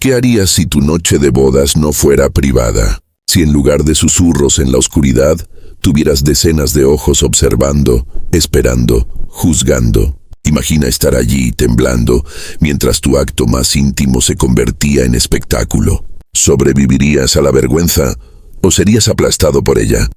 ¿Qué harías si tu noche de bodas no fuera privada? Si en lugar de susurros en la oscuridad, tuvieras decenas de ojos observando, esperando, juzgando. Imagina estar allí temblando, mientras tu acto más íntimo se convertía en espectáculo. ¿Sobrevivirías a la vergüenza o serías aplastado por ella?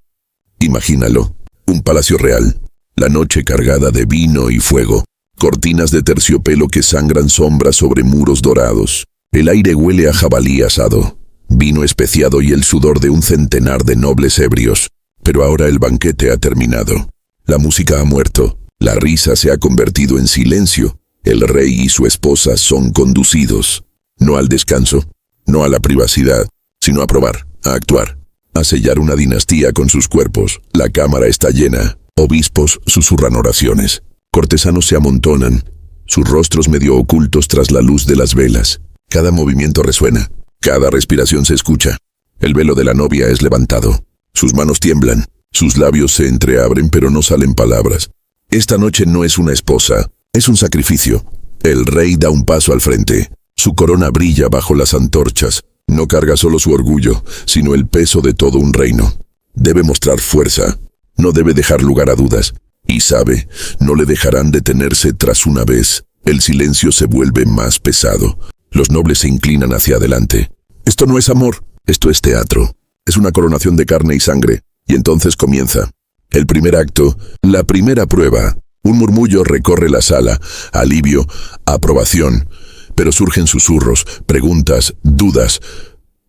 Imagínalo, un palacio real, la noche cargada de vino y fuego, cortinas de terciopelo que sangran sombras sobre muros dorados. El aire huele a jabalí asado, vino especiado y el sudor de un centenar de nobles ebrios. Pero ahora el banquete ha terminado. La música ha muerto, la risa se ha convertido en silencio. El rey y su esposa son conducidos, no al descanso, no a la privacidad, sino a probar, a actuar, a sellar una dinastía con sus cuerpos. La cámara está llena, obispos susurran oraciones, cortesanos se amontonan, sus rostros medio ocultos tras la luz de las velas. Cada movimiento resuena, cada respiración se escucha. El velo de la novia es levantado, sus manos tiemblan, sus labios se entreabren pero no salen palabras. Esta noche no es una esposa, es un sacrificio. El rey da un paso al frente, su corona brilla bajo las antorchas. No carga solo su orgullo, sino el peso de todo un reino. Debe mostrar fuerza, no debe dejar lugar a dudas. Y sabe, no le dejarán detenerse tras una vez. El silencio se vuelve más pesado. Los nobles se inclinan hacia adelante. Esto no es amor, esto es teatro. Es una coronación de carne y sangre. Y entonces comienza. El primer acto, la primera prueba. Un murmullo recorre la sala. Alivio, aprobación. Pero surgen susurros, preguntas, dudas.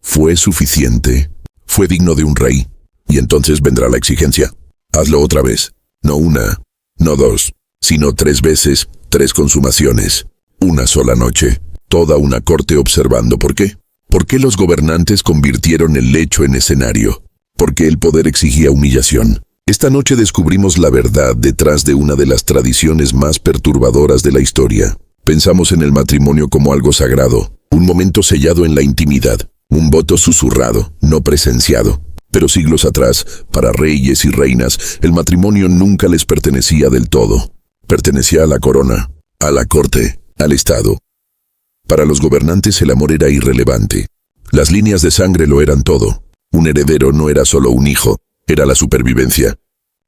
¿Fue suficiente? ¿Fue digno de un rey? Y entonces vendrá la exigencia. Hazlo otra vez. No una, no dos, sino 3 veces, 3 consumaciones. Una sola noche. Toda una corte observando. ¿Por qué? ¿Por qué los gobernantes convirtieron el lecho en escenario? Porque el poder exigía humillación. Esta noche descubrimos la verdad detrás de una de las tradiciones más perturbadoras de la historia. Pensamos en el matrimonio como algo sagrado, un momento sellado en la intimidad, un voto susurrado, no presenciado. Pero siglos atrás, para reyes y reinas, el matrimonio nunca les pertenecía del todo. Pertenecía a la corona, a la corte, al Estado. Para los gobernantes el amor era irrelevante. Las líneas de sangre lo eran todo. Un heredero no era solo un hijo, era la supervivencia.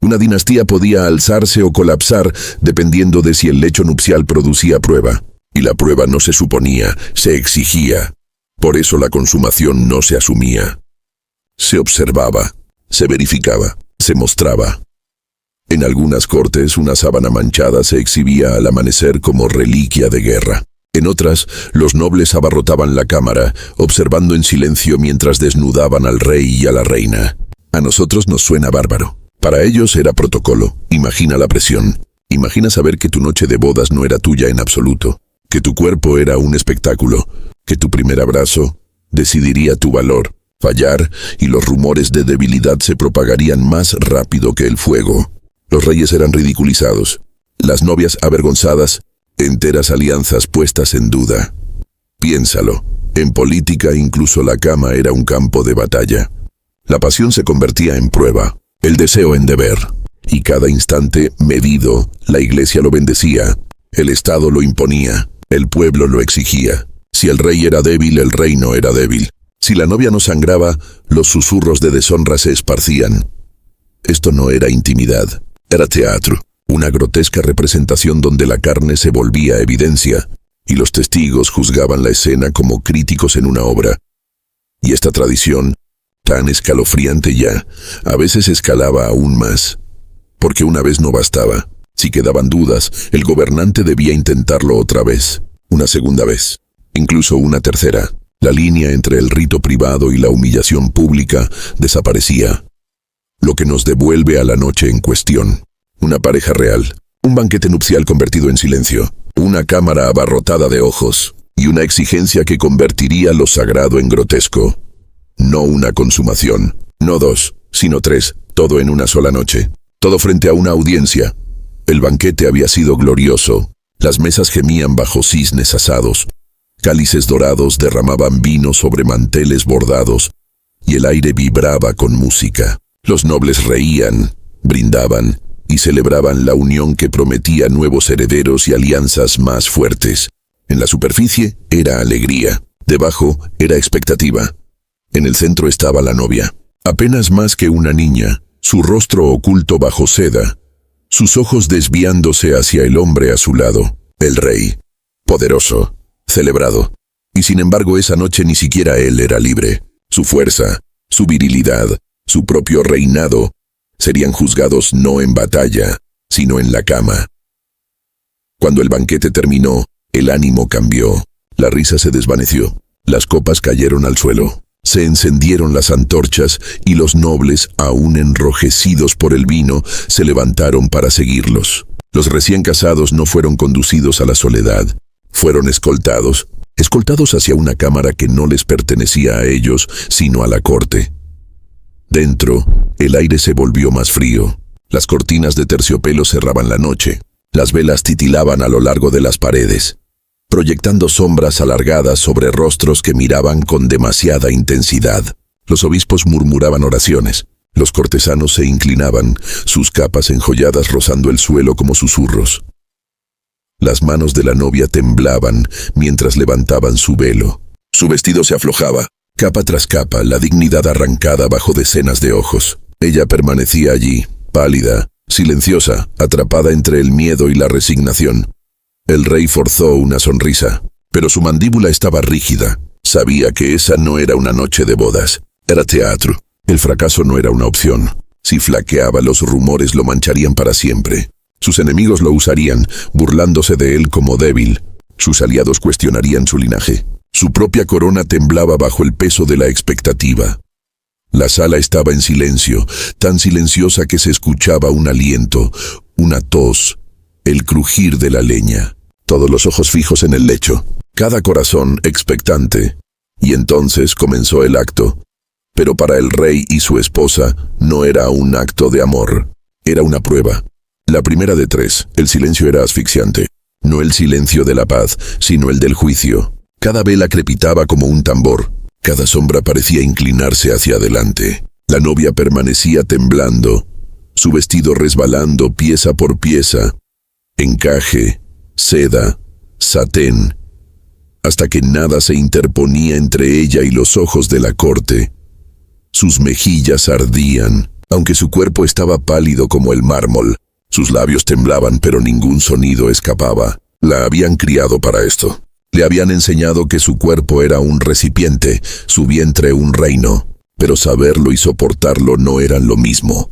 Una dinastía podía alzarse o colapsar dependiendo de si el lecho nupcial producía prueba. Y la prueba no se suponía, se exigía. Por eso la consumación no se asumía. Se observaba, se verificaba, se mostraba. En algunas cortes una sábana manchada se exhibía al amanecer como reliquia de guerra. En otras, los nobles abarrotaban la cámara, observando en silencio mientras desnudaban al rey y a la reina. A nosotros nos suena bárbaro. Para ellos era protocolo. Imagina la presión. Imagina saber que tu noche de bodas no era tuya en absoluto, que tu cuerpo era un espectáculo, que tu primer abrazo decidiría tu valor. Fallar y los rumores de debilidad se propagarían más rápido que el fuego. Los reyes eran ridiculizados, las novias avergonzadas, enteras alianzas puestas en duda. Piénsalo, en política incluso la cama era un campo de batalla. La pasión se convertía en prueba, el deseo en deber, y cada instante medido, la iglesia lo bendecía, el Estado lo imponía, el pueblo lo exigía. Si el rey era débil, el reino era débil. Si la novia no sangraba, los susurros de deshonra se esparcían. Esto no era intimidad, era teatro, una grotesca representación donde la carne se volvía evidencia, y los testigos juzgaban la escena como críticos en una obra. Y esta tradición, tan escalofriante ya, a veces escalaba aún más. Porque una vez no bastaba. Si quedaban dudas, el gobernante debía intentarlo otra vez, una segunda vez, incluso una tercera. La línea entre el rito privado y la humillación pública desaparecía. Lo que nos devuelve a la noche en cuestión. Una pareja real, un banquete nupcial convertido en silencio, una cámara abarrotada de ojos, y una exigencia que convertiría lo sagrado en grotesco. No una consumación, no 2, sino 3, todo en una sola noche. Todo frente a una audiencia. El banquete había sido glorioso. Las mesas gemían bajo cisnes asados. Cálices dorados derramaban vino sobre manteles bordados, y el aire vibraba con música. Los nobles reían, brindaban, y celebraban la unión que prometía nuevos herederos y alianzas más fuertes. En la superficie era alegría, Debajo era expectativa. En el centro estaba la novia. Apenas más que una niña, su rostro oculto bajo seda, sus ojos desviándose hacia el hombre a su lado, el rey. Poderoso, celebrado. Y sin embargo esa noche ni siquiera él era libre. Su fuerza, su virilidad, su propio reinado, serían juzgados no en batalla, sino en la cama. Cuando el banquete terminó, el ánimo cambió. La risa se desvaneció. Las copas cayeron al suelo. Se encendieron las antorchas y los nobles, aún enrojecidos por el vino, se levantaron para seguirlos. Los recién casados no fueron conducidos a la soledad. Fueron escoltados hacia una cámara que no les pertenecía a ellos, sino a la corte. Dentro, el aire se volvió más frío. Las cortinas de terciopelo cerraban la noche. Las velas titilaban a lo largo de las paredes, proyectando sombras alargadas sobre rostros que miraban con demasiada intensidad. Los obispos murmuraban oraciones. Los cortesanos se inclinaban, sus capas enjolladas rozando el suelo como susurros. Las manos de la novia temblaban mientras levantaban su velo. Su vestido se aflojaba, capa tras capa, la dignidad arrancada bajo decenas de ojos. Ella permanecía allí, pálida, silenciosa, atrapada entre el miedo y la resignación. El rey forzó una sonrisa, pero su mandíbula estaba rígida. Sabía que esa no era una noche de bodas, era teatro. El fracaso no era una opción. Si flaqueaba, los rumores lo mancharían para siempre. Sus enemigos lo usarían, burlándose de él como débil. Sus aliados cuestionarían su linaje. Su propia corona temblaba bajo el peso de la expectativa. La sala estaba en silencio, tan silenciosa que se escuchaba un aliento, una tos, el crujir de la leña. Todos los ojos fijos en el lecho, cada corazón expectante. Y entonces comenzó el acto. Pero para el rey y su esposa no era un acto de amor, era una prueba. La primera de tres, el silencio era asfixiante. No el silencio de la paz, sino el del juicio. Cada vela crepitaba como un tambor. Cada sombra parecía inclinarse hacia adelante. La novia permanecía temblando, su vestido resbalando pieza por pieza. Encaje, seda, satén, hasta que nada se interponía entre ella y los ojos de la corte. Sus mejillas ardían, aunque su cuerpo estaba pálido como el mármol. Sus labios temblaban, pero ningún sonido escapaba. La habían criado para esto. Le habían enseñado que su cuerpo era un recipiente, su vientre un reino, pero saberlo y soportarlo no eran lo mismo.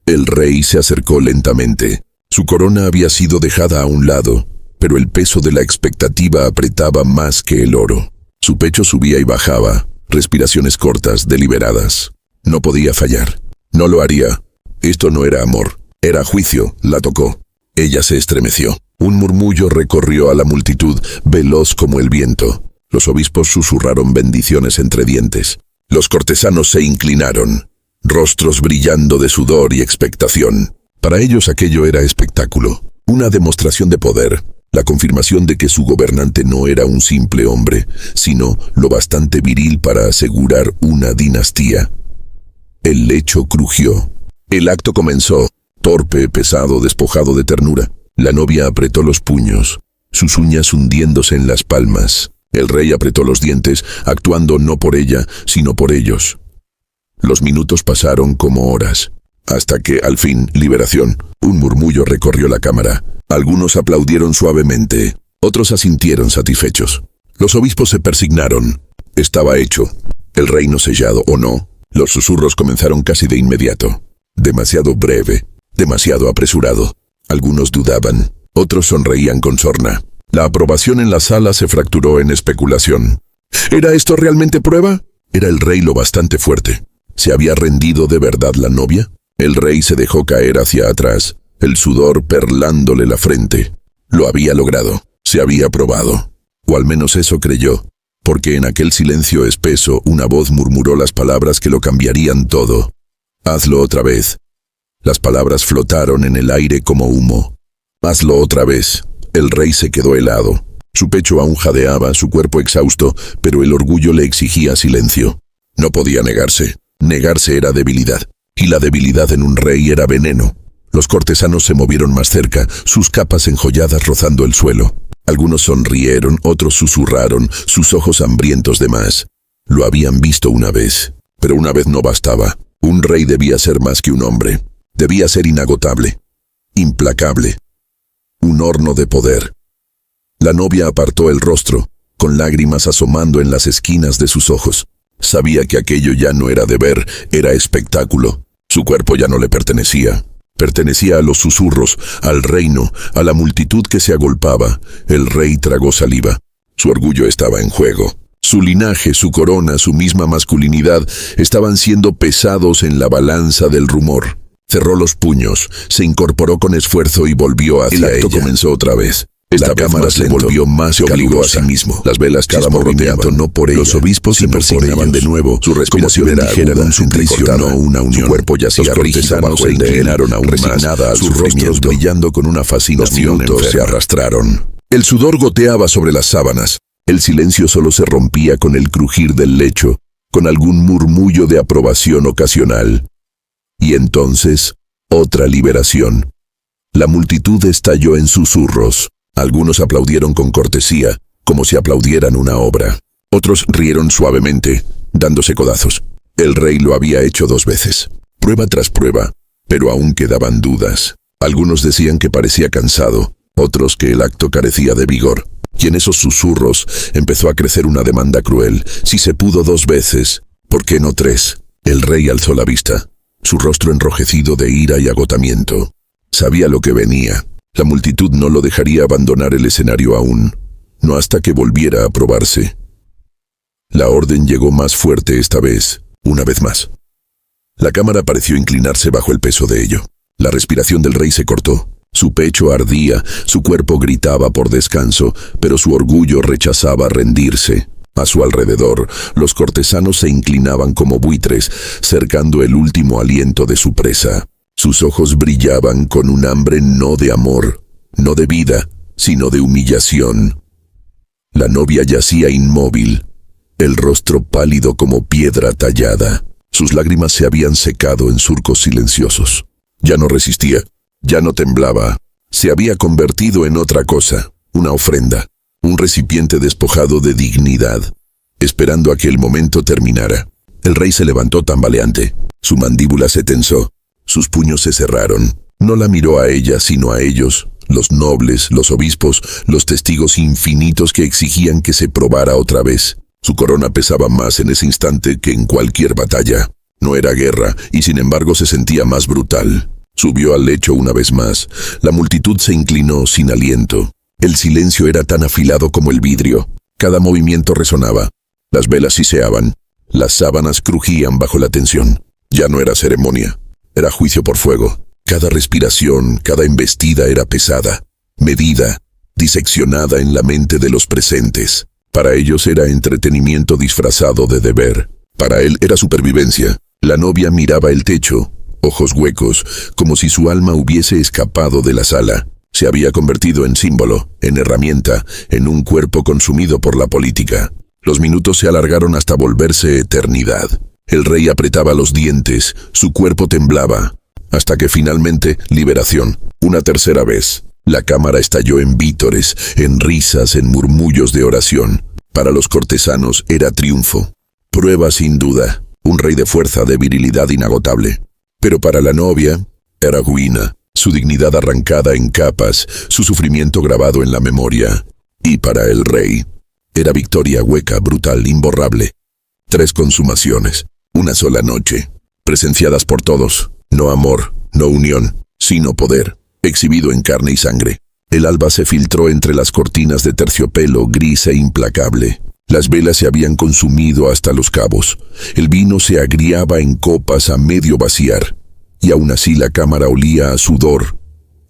El rey se acercó lentamente. Su corona había sido dejada a un lado, pero el peso de la expectativa apretaba más que el oro. Su pecho subía y bajaba, respiraciones cortas, deliberadas. No podía fallar. No lo haría. Esto no era amor. Era juicio. La tocó. Ella se estremeció. Un murmullo recorrió a la multitud, veloz como el viento. Los obispos susurraron bendiciones entre dientes. Los cortesanos se inclinaron, rostros brillando de sudor y expectación. Para ellos aquello era espectáculo, una demostración de poder, la confirmación de que su gobernante no era un simple hombre, sino lo bastante viril para asegurar una dinastía. El lecho crujió. El acto comenzó. Torpe, pesado, despojado de ternura. La novia apretó los puños, sus uñas hundiéndose en las palmas. El rey apretó los dientes, actuando no por ella, sino por ellos. Los minutos pasaron como horas, hasta que, al fin, liberación. Un murmullo recorrió la cámara. Algunos aplaudieron suavemente, otros asintieron satisfechos. Los obispos se persignaron. Estaba hecho. El reino sellado, ¿o no? Los susurros comenzaron casi de inmediato. Demasiado breve. Demasiado apresurado. Algunos dudaban, otros sonreían con sorna. La aprobación en la sala se fracturó en especulación. ¿Era esto realmente prueba? ¿Era el rey lo bastante fuerte? ¿Se había rendido de verdad la novia? El rey se dejó caer hacia atrás, el sudor perlándole la frente. Lo había logrado, se había probado. O al menos eso creyó, porque en aquel silencio espeso una voz murmuró las palabras que lo cambiarían todo. Hazlo otra vez. Las palabras flotaron en el aire como humo. Hazlo otra vez. El rey se quedó helado. Su pecho aún jadeaba, su cuerpo exhausto, pero el orgullo le exigía silencio. No podía negarse. Negarse era debilidad. Y la debilidad en un rey era veneno. Los cortesanos se movieron más cerca, sus capas enjolladas rozando el suelo. Algunos sonrieron, otros susurraron, sus ojos hambrientos de más. Lo habían visto una vez, pero una vez no bastaba. Un rey debía ser más que un hombre. Debía ser inagotable, implacable, un horno de poder. La novia apartó el rostro, con lágrimas asomando en las esquinas de sus ojos. Sabía que aquello ya no era deber, era espectáculo. Su cuerpo ya no le pertenecía. Pertenecía a los susurros, al reino, a la multitud que se agolpaba. El rey tragó saliva. Su orgullo estaba en juego. Su linaje, su corona, su misma masculinidad estaban siendo pesados en la balanza del rumor. Cerró los puños, se incorporó con esfuerzo y volvió hacia ella. El acto comenzó otra vez. La cámara se volvió más calurosa. Las velas cada movimiento, no por ella. Los obispos se persignaban de nuevo. Su respiración era ligera de un suplicio, no una unión. Su cuerpo yacía rígido bajo el de él, resignada, sus rostros brillando con una fascinación enferma. Se arrastraron. El sudor goteaba sobre las sábanas. El silencio solo se rompía con el crujir del lecho, con algún murmullo de aprobación ocasional. Y entonces, otra liberación. La multitud estalló en susurros. Algunos aplaudieron con cortesía, como si aplaudieran una obra. Otros rieron suavemente, dándose codazos. El rey lo había hecho 2 veces, prueba tras prueba, pero aún quedaban dudas. Algunos decían que parecía cansado, otros que el acto carecía de vigor. Y en esos susurros empezó a crecer una demanda cruel. Si se pudo 2 veces, ¿por qué no 3? El rey alzó la vista, su rostro enrojecido de ira y agotamiento. Sabía lo que venía. La multitud no lo dejaría abandonar el escenario aún, no hasta que volviera a probarse. La orden llegó más fuerte esta vez, una vez más. La cámara pareció inclinarse bajo el peso de ello. La respiración del rey se cortó. Su pecho ardía, su cuerpo gritaba por descanso, pero su orgullo rechazaba rendirse. A su alrededor, los cortesanos se inclinaban como buitres, cercando el último aliento de su presa. Sus ojos brillaban con un hambre no de amor, no de vida, sino de humillación. La novia yacía inmóvil, el rostro pálido como piedra tallada. Sus lágrimas se habían secado en surcos silenciosos. Ya no resistía, ya no temblaba. Se había convertido en otra cosa, una ofrenda, un recipiente despojado de dignidad, esperando a que el momento terminara. El rey se levantó tambaleante, su mandíbula se tensó. Sus puños se cerraron. No la miró a ella, sino a ellos, los nobles, los obispos, los testigos infinitos que exigían que se probara otra vez. Su corona pesaba más en ese instante que en cualquier batalla. No era guerra, y sin embargo se sentía más brutal. Subió al lecho una vez más. La multitud se inclinó sin aliento. El silencio era tan afilado como el vidrio. Cada movimiento resonaba. Las velas siseaban. Las sábanas crujían bajo la tensión. Ya no era ceremonia. Era juicio por fuego. Cada respiración, cada embestida era pesada, medida, diseccionada en la mente de los presentes. Para ellos era entretenimiento disfrazado de deber. Para él era supervivencia. La novia miraba el techo, ojos huecos, como si su alma hubiese escapado de la sala. Se había convertido en símbolo, en herramienta, en un cuerpo consumido por la política. Los minutos se alargaron hasta volverse eternidad. El rey apretaba los dientes, su cuerpo temblaba, hasta que finalmente, liberación. Una tercera vez, la cámara estalló en vítores, en risas, en murmullos de oración. Para los cortesanos era triunfo. Prueba sin duda, un rey de fuerza, de virilidad inagotable. Pero para la novia, era ruina, su dignidad arrancada en capas, su sufrimiento grabado en la memoria. Y para el rey, era victoria hueca, brutal, imborrable. 3 consumaciones. Una sola noche, presenciadas por todos, no amor, no unión, sino poder, exhibido en carne y sangre. El alba se filtró entre las cortinas de terciopelo gris e implacable. Las velas se habían consumido hasta los cabos. El vino se agriaba en copas a medio vaciar, y aún así la cámara olía a sudor,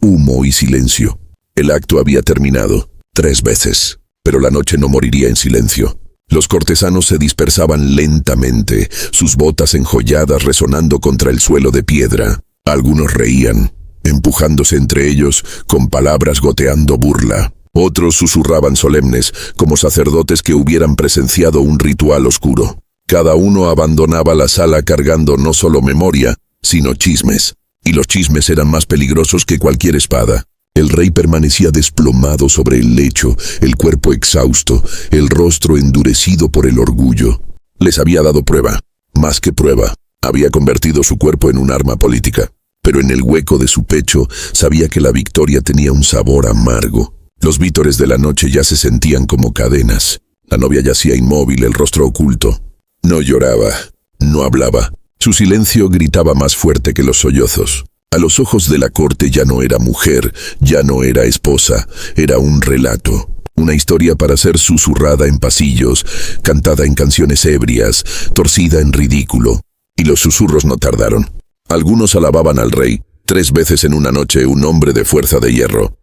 humo y silencio. El acto había terminado 3 veces, pero la noche no moriría en silencio. Los cortesanos se dispersaban lentamente, sus botas enjolladas resonando contra el suelo de piedra. Algunos reían, empujándose entre ellos, con palabras goteando burla. Otros susurraban solemnes, como sacerdotes que hubieran presenciado un ritual oscuro. Cada uno abandonaba la sala cargando no solo memoria, sino chismes. Y los chismes eran más peligrosos que cualquier espada. El rey permanecía desplomado sobre el lecho, el cuerpo exhausto, el rostro endurecido por el orgullo. Les había dado prueba, más que prueba, había convertido su cuerpo en un arma política. Pero en el hueco de su pecho sabía que la victoria tenía un sabor amargo. Los vítores de la noche ya se sentían como cadenas. La novia yacía inmóvil, el rostro oculto. No lloraba, no hablaba. Su silencio gritaba más fuerte que los sollozos. A los ojos de la corte ya no era mujer, ya no era esposa, era un relato. Una historia para ser susurrada en pasillos, cantada en canciones ebrias, torcida en ridículo. Y los susurros no tardaron. Algunos alababan al rey, 3 veces en una noche un hombre de fuerza de hierro.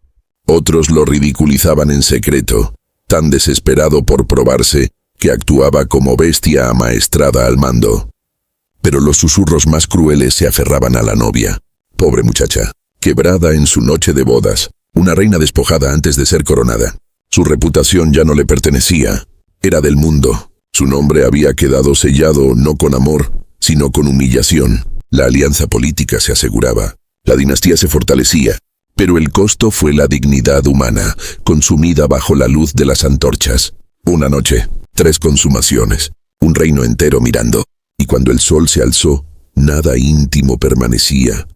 Otros lo ridiculizaban en secreto, tan desesperado por probarse que actuaba como bestia amaestrada al mando. Pero los susurros más crueles se aferraban a la novia. Pobre muchacha, quebrada en su noche de bodas, una reina despojada antes de ser coronada. Su reputación ya no le pertenecía, era del mundo. Su nombre había quedado sellado no con amor, sino con humillación. La alianza política se aseguraba, la dinastía se fortalecía, pero el costo fue la dignidad humana, consumida bajo la luz de las antorchas. Una noche, 3 consumaciones, un reino entero mirando, y cuando el sol se alzó, nada íntimo permanecía.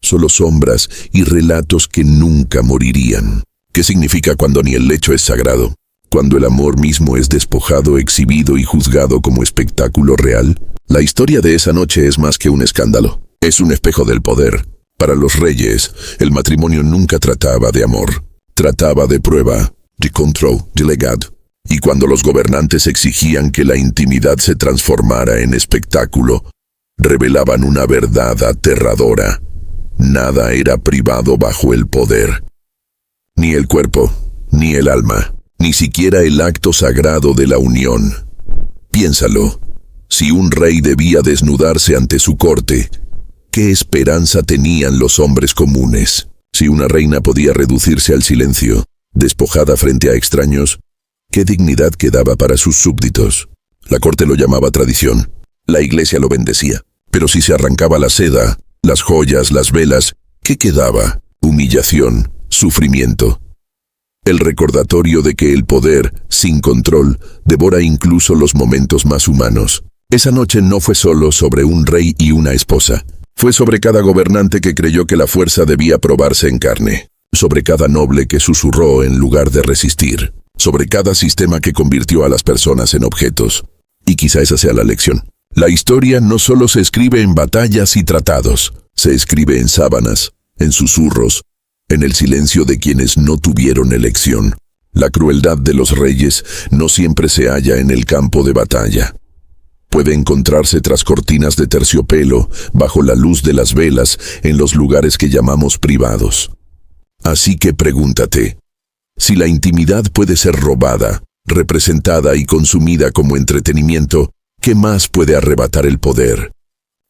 Solo sombras y relatos que nunca morirían. ¿Qué significa cuando ni el lecho es sagrado? Cuando el amor mismo es despojado, exhibido y juzgado como espectáculo real. La historia de esa noche es más que un escándalo. Es un espejo del poder. Para los reyes, el matrimonio nunca trataba de amor. Trataba de prueba, de control, de legado. Y cuando los gobernantes exigían que la intimidad se transformara en espectáculo, revelaban una verdad aterradora. Nada era privado bajo el poder. Ni el cuerpo, ni el alma, ni siquiera el acto sagrado de la unión. Piénsalo. Si un rey debía desnudarse ante su corte, ¿qué esperanza tenían los hombres comunes? Si una reina podía reducirse al silencio, despojada frente a extraños, ¿qué dignidad quedaba para sus súbditos? La corte lo llamaba tradición, la iglesia lo bendecía. Pero si se arrancaba la seda, las joyas, las velas, ¿qué quedaba? Humillación, sufrimiento. El recordatorio de que el poder, sin control, devora incluso los momentos más humanos. Esa noche no fue solo sobre un rey y una esposa. Fue sobre cada gobernante que creyó que la fuerza debía probarse en carne. Sobre cada noble que susurró en lugar de resistir. Sobre cada sistema que convirtió a las personas en objetos. Y quizá esa sea la lección. La historia no solo se escribe en batallas y tratados, se escribe en sábanas, en susurros, en el silencio de quienes no tuvieron elección. La crueldad de los reyes no siempre se halla en el campo de batalla. Puede encontrarse tras cortinas de terciopelo, bajo la luz de las velas, en los lugares que llamamos privados. Así que pregúntate, si la intimidad puede ser robada, representada y consumida como entretenimiento, ¿qué más puede arrebatar el poder?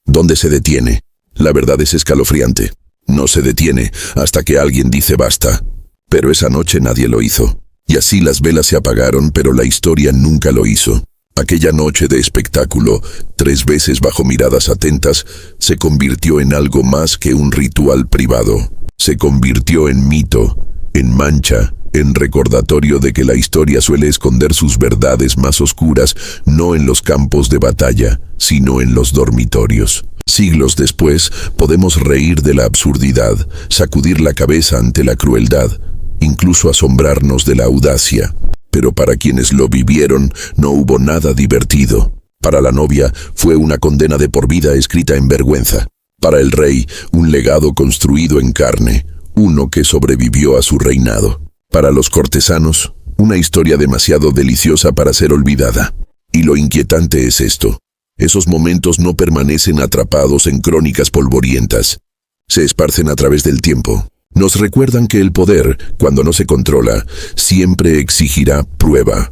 ¿Dónde se detiene? La verdad es escalofriante. No se detiene hasta que alguien dice basta. Pero esa noche nadie lo hizo. Y así las velas se apagaron, pero la historia nunca lo hizo. Aquella noche de espectáculo, 3 veces bajo miradas atentas, se convirtió en algo más que un ritual privado. Se convirtió en mito, en mancha, en recordatorio de que la historia suele esconder sus verdades más oscuras no en los campos de batalla, sino en los dormitorios. Siglos después, podemos reír de la absurdidad, sacudir la cabeza ante la crueldad, incluso asombrarnos de la audacia. Pero para quienes lo vivieron, no hubo nada divertido. Para la novia, fue una condena de por vida escrita en vergüenza. Para el rey, un legado construido en carne, uno que sobrevivió a su reinado. Para los cortesanos, una historia demasiado deliciosa para ser olvidada. Y lo inquietante es esto. Esos momentos no permanecen atrapados en crónicas polvorientas. Se esparcen a través del tiempo. Nos recuerdan que el poder, cuando no se controla, siempre exigirá prueba.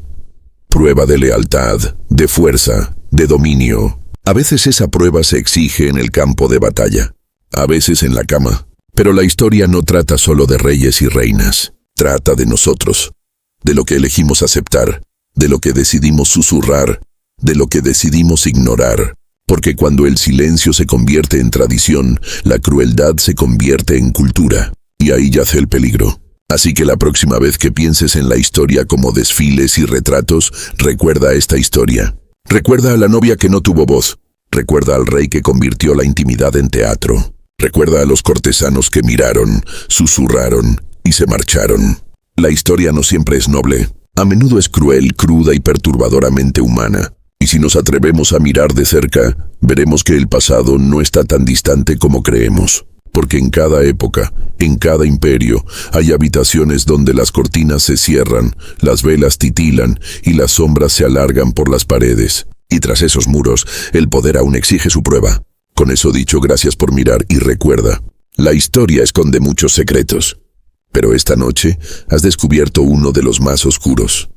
Prueba de lealtad, de fuerza, de dominio. A veces esa prueba se exige en el campo de batalla. A veces en la cama. Pero la historia no trata solo de reyes y reinas. Trata de nosotros. De lo que elegimos aceptar. De lo que decidimos susurrar. De lo que decidimos ignorar. Porque cuando el silencio se convierte en tradición, la crueldad se convierte en cultura. y ahí yace el peligro. Así que la próxima vez que pienses en la historia como desfiles y retratos, recuerda esta historia. Recuerda a la novia que no tuvo voz. Recuerda al rey que convirtió la intimidad en teatro. Recuerda a los cortesanos que miraron, susurraron y se marcharon. La historia no siempre es noble. A menudo es cruel, cruda y perturbadoramente humana. Y si nos atrevemos a mirar de cerca, veremos que el pasado no está tan distante como creemos. Porque en cada época, en cada imperio, hay habitaciones donde las cortinas se cierran, las velas titilan y las sombras se alargan por las paredes. Y tras esos muros, el poder aún exige su prueba. Con eso dicho, gracias por mirar y recuerda, la historia esconde muchos secretos. Pero esta noche has descubierto uno de los más oscuros.